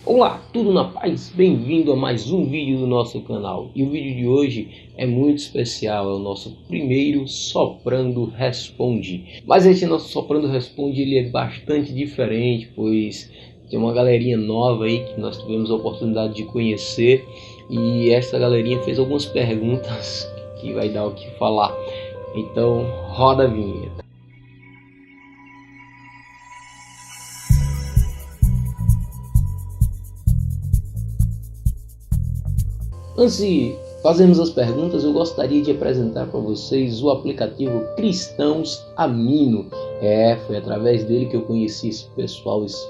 Olá, tudo na paz? Bem-vindo a mais um vídeo do nosso canal. E o vídeo de hoje é muito especial, é o nosso primeiro Soprando Responde. Mas esse nosso Soprando Responde ele é bastante diferente, pois tem uma galerinha nova aí que nós tivemos a oportunidade de conhecer. E essa galerinha fez algumas perguntas que vai dar o que falar. Então, roda a vinheta. Antes de fazermos as perguntas, eu gostaria de apresentar para vocês o aplicativo Cristãos Amino. Foi através dele que eu conheci esse pessoal, esse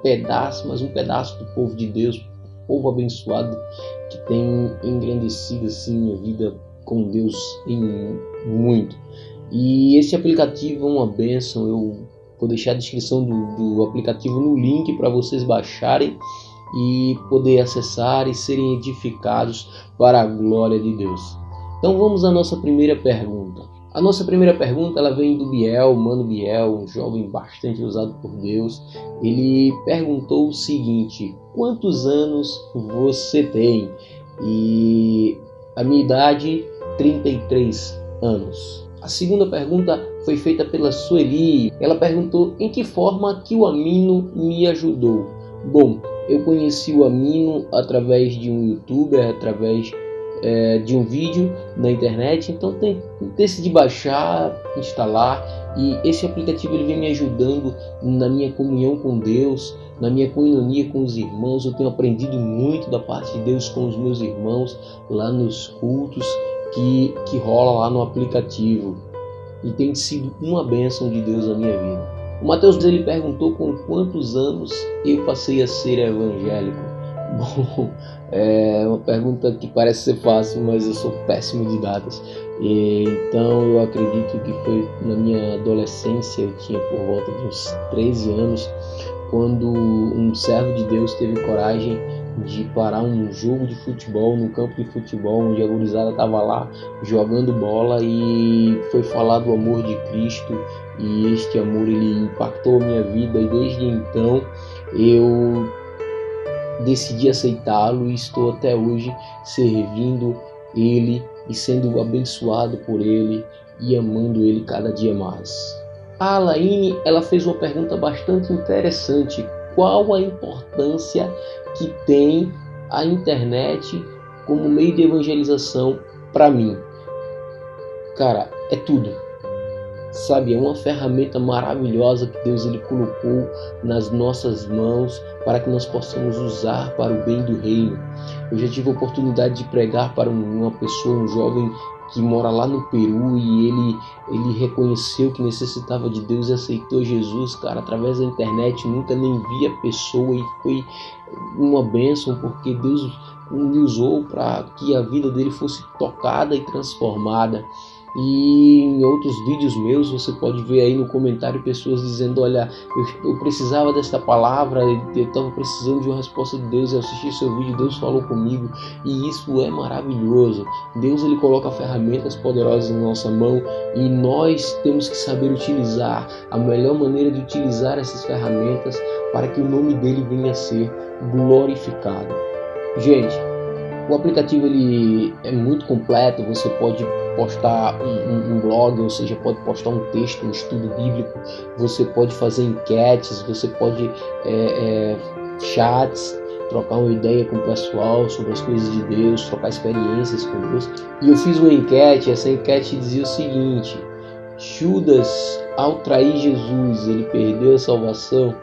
pedaço, mas um pedaço do povo de Deus, povo abençoado, que tem engrandecido assim minha vida com Deus em muito. E esse aplicativo é uma bênção. Eu vou deixar a descrição do aplicativo no link para vocês baixarem e poder acessar e serem edificados para a glória de Deus. Então vamos à nossa primeira pergunta. A nossa primeira pergunta ela vem do Biel, Mano Biel, um jovem bastante usado por Deus. Ele perguntou o seguinte: quantos anos você tem? E a minha idade, 33 anos. A segunda pergunta foi feita pela Sueli. Ela perguntou em que forma que o Amino me ajudou. Bom, eu conheci o Amino através de um youtuber, através de um vídeo na internet. Então decidi baixar, instalar, e esse aplicativo ele vem me ajudando na minha comunhão com Deus, na minha coinonia com os irmãos. Eu tenho aprendido muito da parte de Deus com os meus irmãos lá nos cultos que rola lá no aplicativo, e tem sido uma bênção de Deus na minha vida. O Mateus ele perguntou com quantos anos eu passei a ser evangélico. Bom, é uma pergunta que parece ser fácil, mas eu sou péssimo de datas. Então eu acredito que foi na minha adolescência. Eu tinha por volta de uns 13 anos, quando um servo de Deus teve coragem de parar um jogo de futebol, no campo de futebol, onde a gurizada estava lá jogando bola, e foi falar do amor de Cristo, e este amor ele impactou a minha vida, e desde então eu decidi aceitá-lo, e estou até hoje servindo ele e sendo abençoado por ele e amando ele cada dia mais. A Alaine ela fez uma pergunta bastante interessante: qual a importância que tem a internet como meio de evangelização para mim? Cara, é tudo. Sabe, é uma ferramenta maravilhosa que Deus ele colocou nas nossas mãos para que nós possamos usar para o bem do reino. Eu já tive a oportunidade de pregar para uma pessoa, um jovem que mora lá no Peru, e ele reconheceu que necessitava de Deus e aceitou Jesus, cara, através da internet. Nunca nem vi a pessoa, e foi uma bênção, porque Deus me usou para que a vida dele fosse tocada e transformada. E em outros vídeos meus você pode ver aí no comentário pessoas dizendo: olha, eu precisava desta palavra, eu estava precisando de uma resposta de Deus, eu assisti seu vídeo, Deus falou comigo. E isso é maravilhoso. Deus ele coloca ferramentas poderosas na nossa mão, e nós temos que saber utilizar. A melhor maneira de utilizar essas ferramentas para que o nome dele venha a ser glorificado. Gente, o aplicativo ele é muito completo. Você pode postar um blog, ou seja, pode postar um texto, um estudo bíblico, você pode fazer enquetes, você pode chats, trocar uma ideia com o pessoal sobre as coisas de Deus, trocar experiências com Deus. E eu fiz uma enquete, essa enquete dizia o seguinte: Judas, ao trair Jesus, ele perdeu a salvação?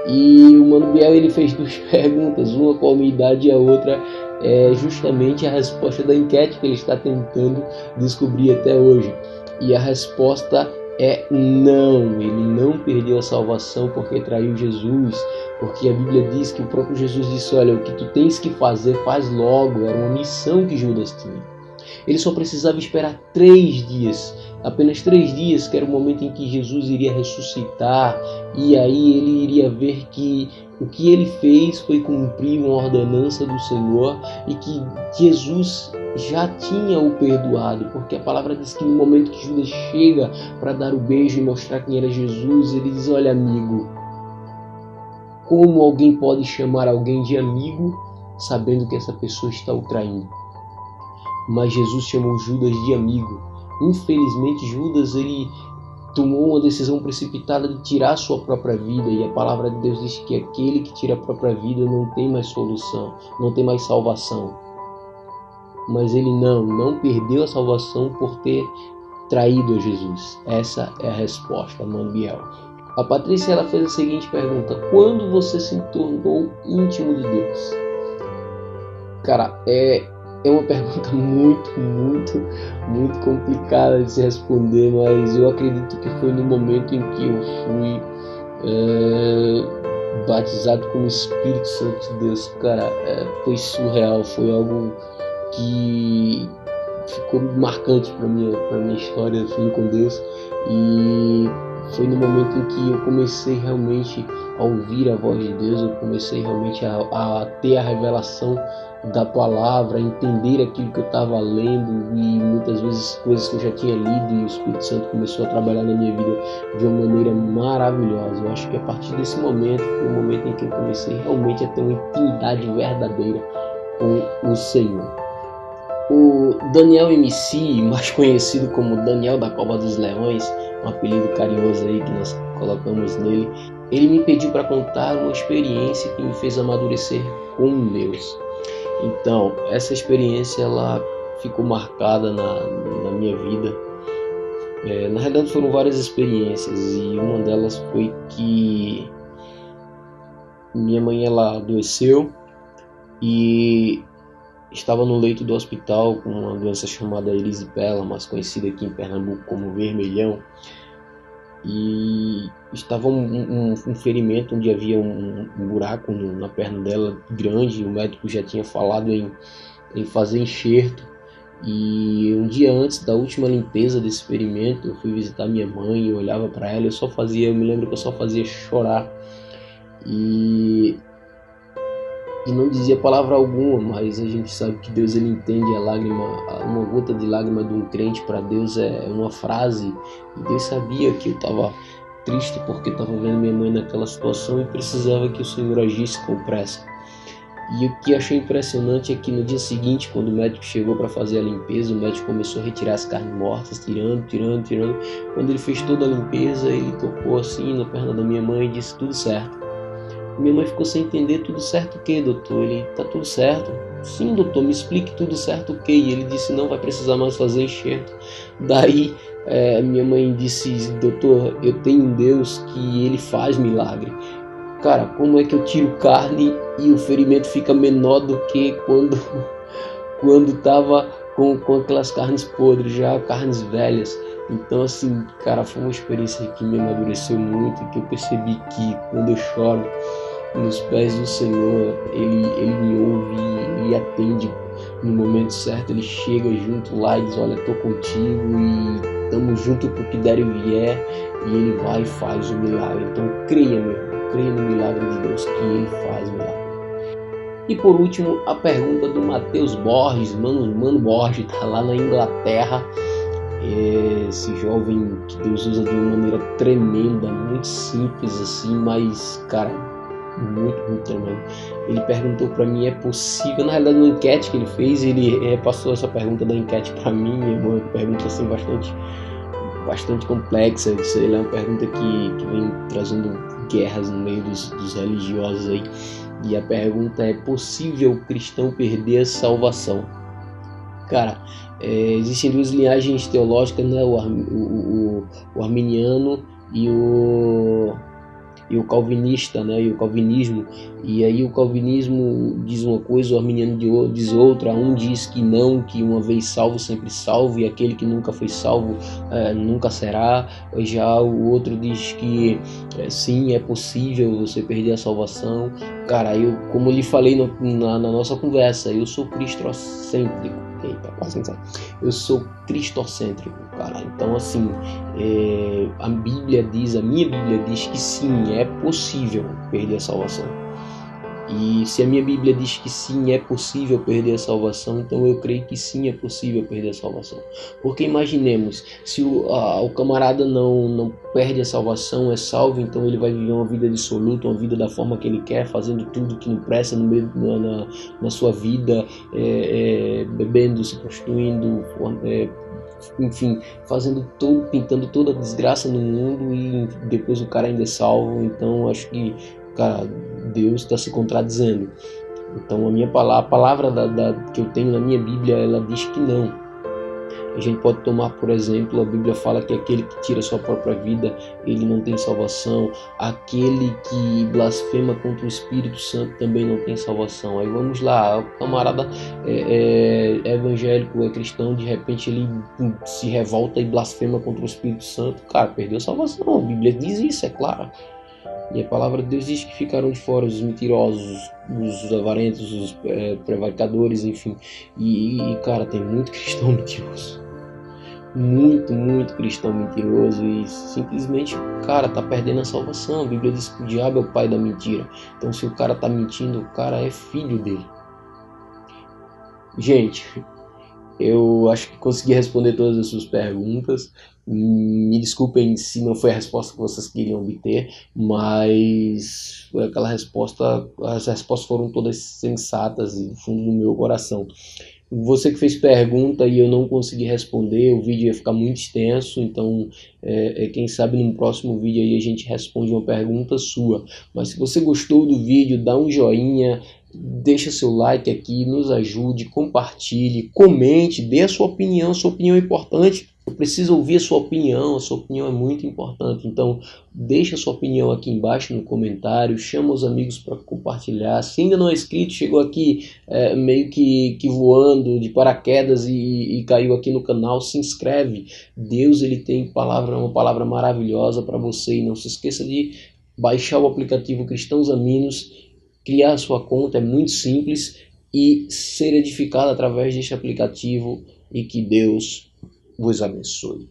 E o Mano Biel ele fez duas perguntas, uma com a minha idade e a outra é justamente a resposta da enquete que ele está tentando descobrir até hoje. E a resposta é não, ele não perdeu a salvação porque traiu Jesus, porque a Bíblia diz que o próprio Jesus disse: olha, o que tu tens que fazer, faz logo. Era uma missão que Judas tinha. Ele só precisava esperar 3 dias, apenas 3 dias, que era o momento em que Jesus iria ressuscitar, e aí ele iria ver que o que ele fez foi cumprir uma ordenança do Senhor, e que Jesus já tinha o perdoado, porque a palavra diz que no momento que Judas chega para dar o beijo e mostrar quem era Jesus, ele diz: olha, amigo, Como alguém pode chamar alguém de amigo sabendo que essa pessoa está o traindo? Mas Jesus chamou Judas de amigo. Infelizmente, Judas ele tomou uma decisão precipitada de tirar sua própria vida, e a palavra de Deus diz que aquele que tira a própria vida não tem mais solução, não tem mais salvação. Mas ele não perdeu a salvação por ter traído a Jesus. Essa é a resposta, mano Biel. A Patrícia ela fez a seguinte pergunta: quando você se tornou íntimo de Deus? Cara, é uma pergunta muito complicada de se responder, mas eu acredito que foi no momento em que eu fui batizado com o Espírito Santo de Deus. Cara, foi surreal, foi algo que ficou marcante para minha história assim, com Deus, e foi no momento em que eu comecei realmente a ouvir a voz de Deus, eu comecei realmente a ter a revelação da palavra, a entender aquilo que eu estava lendo, e muitas vezes coisas que eu já tinha lido, e o Espírito Santo começou a trabalhar na minha vida de uma maneira maravilhosa. Eu acho que a partir desse momento foi o momento em que eu comecei realmente a ter uma intimidade verdadeira com o Senhor. O Daniel MC, mais conhecido como Daniel da Cova dos Leões, um apelido carinhoso aí que nós colocamos nele, ele me pediu para contar uma experiência que me fez amadurecer com Deus. Então, essa experiência ela ficou marcada na minha vida. Na realidade foram várias experiências, e uma delas foi que minha mãe ela adoeceu e estava no leito do hospital com uma doença chamada erisipela, mais conhecida aqui em Pernambuco como vermelhão, e estava um ferimento onde havia um buraco na perna dela grande. O médico já tinha falado em fazer enxerto, e um dia antes da última limpeza desse ferimento eu fui visitar minha mãe, eu olhava para ela, eu me lembro que eu só fazia chorar e não dizia palavra alguma, mas a gente sabe que Deus ele entende a lágrima, uma gota de lágrima de um crente para Deus é uma frase, e Deus sabia que eu estava triste porque estava vendo minha mãe naquela situação e precisava que o Senhor agisse com pressa. E o que achei impressionante é que no dia seguinte, quando o médico chegou para fazer a limpeza, o médico começou a retirar as carnes mortas, tirando. Quando ele fez toda a limpeza, ele tocou assim na perna da minha mãe e disse: tudo certo. Minha mãe ficou sem entender: tudo certo o que, doutor? Ele: tá tudo certo. Sim, doutor, me explique tudo certo o que? E ele disse: não vai precisar mais fazer enxerto. Daí minha mãe disse: doutor, eu tenho um Deus que ele faz milagre. Cara, como é que eu tiro carne e o ferimento fica menor do que quando tava com aquelas carnes podres, já carnes velhas? Então assim, cara, foi uma experiência que me amadureceu muito, que eu percebi que quando eu choro nos pés do Senhor, Ele me ouve, Ele atende no momento certo, Ele chega junto lá e diz: olha, tô contigo e estamos junto pro que der e vier, e Ele vai e faz o milagre. Então creia no milagre de Deus, que Ele faz milagre. E por último, a pergunta do Matheus Borges, Mano Borges, tá lá na Inglaterra. Esse jovem que Deus usa de uma maneira tremenda, muito simples assim, mas cara, muito tremendo. Ele perguntou para mim: é possível? Na realidade, uma enquete que ele fez, ele repassou essa pergunta da enquete para mim. É uma pergunta assim bastante complexa. Ele é uma pergunta que vem trazendo guerras no meio dos religiosos aí. E a pergunta é: possível o cristão perder a salvação? Cara, existem duas linhagens teológicas, né? O arminiano e o calvinista, né? E o calvinismo. E aí o calvinismo diz uma coisa, o arminiano diz outra. Um diz que não, que uma vez salvo sempre salvo, e aquele que nunca foi salvo nunca será. Já o outro diz que sim, é possível você perder a salvação. Cara, como eu lhe falei na nossa conversa, eu sou cristocêntrico. Eita, quase não. Eu sou cristocêntrico, cara. Então assim, a minha Bíblia diz que sim, é possível perder a salvação. E se a minha Bíblia diz que sim, é possível perder a salvação, então eu creio que sim, é possível perder a salvação. Porque imaginemos, se o camarada não perde a salvação, é salvo, então ele vai viver uma vida dissoluta, uma vida da forma que ele quer, fazendo tudo que não presta no meio, na sua vida, bebendo, se prostituindo, enfim, pintando toda a desgraça no mundo, e depois o cara ainda é salvo. Então acho que, cara, Deus está se contradizendo. Então a palavra que eu tenho na minha Bíblia, ela diz que não. A gente pode tomar, por exemplo, a Bíblia fala que aquele que tira sua própria vida, ele não tem salvação. Aquele que blasfema contra o Espírito Santo também não tem salvação. Aí vamos lá, o camarada é evangélico, é cristão, de repente ele se revolta e blasfema contra o Espírito Santo. Cara, perdeu a salvação. A Bíblia diz isso, é claro. E a palavra de Deus diz que ficaram de fora os mentirosos, os avarentos, os prevaricadores, enfim. Cara, tem muito cristão mentiroso. Muito cristão mentiroso, e simplesmente o cara tá perdendo a salvação. A Bíblia diz que o diabo é o pai da mentira. Então, se o cara tá mentindo, o cara é filho dele. Gente, eu acho que consegui responder todas as suas perguntas. Me desculpem se não foi a resposta que vocês queriam obter, mas foi aquela resposta. As respostas foram todas sensatas e do fundo do meu coração. Você que fez pergunta e eu não consegui responder, o vídeo ia ficar muito extenso, então quem sabe no próximo vídeo aí a gente responde uma pergunta sua. Mas se você gostou do vídeo, dá um joinha, deixa seu like aqui, nos ajude, compartilhe, comente, dê a sua opinião é importante. Eu preciso ouvir a sua opinião é muito importante. Então, deixa a sua opinião aqui embaixo no comentário, chama os amigos para compartilhar. Se ainda não é inscrito, chegou aqui meio que voando de paraquedas e caiu aqui no canal, se inscreve. Deus, ele tem uma palavra maravilhosa para você. E não se esqueça de baixar o aplicativo Cristãos Aminos, criar a sua conta, é muito simples, e ser edificado através deste aplicativo, e que Deus vos abençoe.